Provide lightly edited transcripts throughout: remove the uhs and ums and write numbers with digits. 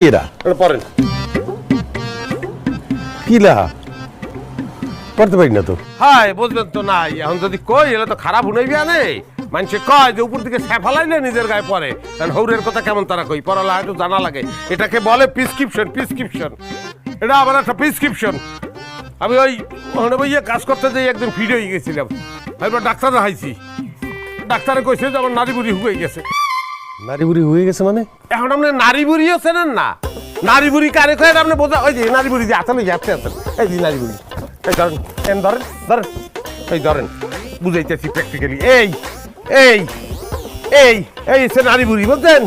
এরা পড়েন কি লেখা পড়তে পারি না তো। হাই বুঝবেন তো না এখন যদি কই এলে তো খারাপ হুনাইবি আনে মানুষে কয় যে উপর দিকে সেফালাইলে নিজের গায়ে পড়ে কারণ হৌরের কথা কেমন তারা কই পড়ালা একটু জানা লাগে এটাকে বলে প্রেসক্রিপশন প্রেসক্রিপশন এটা আবার একটা প্রেসক্রিপশন আমি ওই ওখানে বইয়ে কাজ করতে যেয়ে একদিন ফিট হয়ে গেছিলাম এরপর ডাক্তার দেখাইছি ডাক্তারে কইছে যে আমার নারী বুড়ি হয়ে গেছে। নারী বুড়ি হয়ে গেছে মানে? এখন আপনি নারী বুড়িও চেনেন না নারী বুড়ি কারে কয়ে আপনি বোঝা ওই যে নারী বুড়ি যে আসলে যাচ্ছে আছেন এই যে নারী বুড়ি এই ধরেন এন ধরেন ধরেন এই ধরেন বুঝাইতেছি প্র্যাকটিক্যালি এই এই এই এই সে নারী বুড়ি বুঝলেন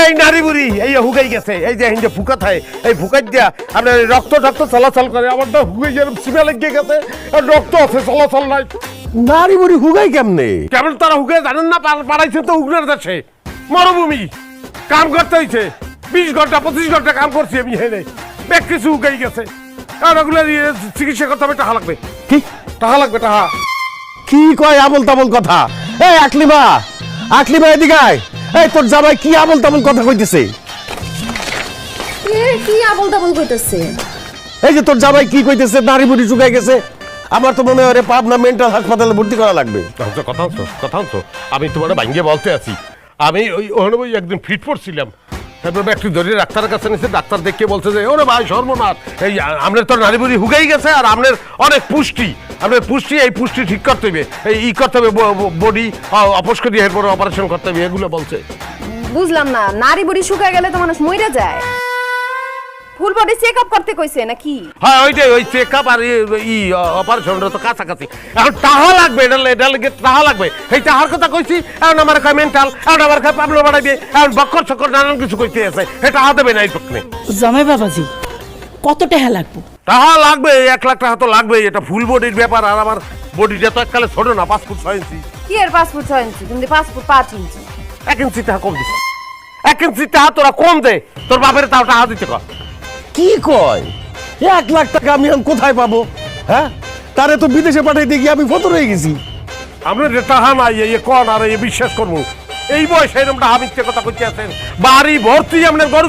এই নারী বুড়ি এই হুকাই গেছে এই যে হিন্দে ফুকা থাকে এই ফুকাই দিয়া আপনার রক্ত রক্ত চলাচল করে আমার তো হুকাই যেরকম সিমা লেগে গেছে আর রক্ত আছে চলাচল নাই। নারী বুড়ি হুগাই কেমনে? কেমন তারা হুকে জানেন না পাড়াইছেন তো উগনের দেশে মরুভূমি কাম করতে হয়েছে 20 ঘন্টা 25 ঘন্টা কাম করছি আমি হেনে ব্যাগ কিছু উগাই গেছে আর ওগুলো চিকিৎসা করতে হবে টাকা লাগবে। কি টাকা লাগবে টাকা? কি কয় আবল তাবল কথা? এই আকলিমা আকলিমা এদিকে আয়। এই তোর জামাই কি আবল তাবল কথা কইতেছে? কি আবল তাবল কইতেছে? এই যে তোর জামাই কি কইতেছে নারী বুড়ি শুকাই গেছে আমার তো মনে হয় রে পাবনা মেন্টাল হাসপাতালে ভর্তি করা লাগবে। কথা হতো আমি তোমার ভাঙ্গে বলতে আছি আমি ওই ওখানে ওই একদিন ফিট পড়ছিলাম তারপর একটু ধরে ডাক্তারের কাছে নিয়েছে ডাক্তার দেখে বলছে যে ওরে ভাই সর্বনাশ এই আপনার তো নারী বুড়ি হুগাই গেছে আর আপনার অনেক পুষ্টি আপনার পুষ্টি এই পুষ্টি ঠিক করতে হবে এই করতে হবে বডি অপস করে এরপরে অপারেশন করতে হবে এগুলো বলছে। বুঝলাম না নারী বুড়ি শুকায় গেলে তো মানুষ মইরা যায় ফুল বডি চেকআপ করতে কইছে নাকি? হ্যাঁ ওইটাই ওই চেকআপ আর অপারেশনটা তো কাছাকাছি এখন টাকা লাগবে এটা লেগে টাকা লাগবে এই টাকার কথা কইছি এখন আমার কয় মেন্টাল এখন আমার কয় পাবলো বাড়াইবে এখন বক্কর চক্কর নানান কিছু কইতে আছে এটা টাকা দেবে না এই পক্ষে। জামাই বাবাজি কত টাকা লাগবে? টাকা লাগবে 1 লাখ টাকা তো লাগবে এটা ফুল বডির ব্যাপার আর আমার বডিটা তো এককালে ছোট না 5 ফুট 6 ইঞ্চি। কি এর 5 ফুট 6 ইঞ্চি কিন্তু 5 ফুট 5 ইঞ্চি 1 ইঞ্চি টাকা কম দিছে 1 ইঞ্চি টাকা তোরা কম দে তোর বাপের তাও টাকা দিতে কর। কি কয় 1 লাখ টাকা আমি এখন কোথায় পাবো? হ্যাঁ তারে তো বিদেশে পাঠাইতে গিয়ে আমি ফতর হয়ে গেছি। আমরা টাকা নাই এই কন আর এই বিশ্বাস করবো এই বয়সে এরকম টাকা মিথ্যে কথা কইতে আছেন বাড়ি ভর্তি আপনার গরু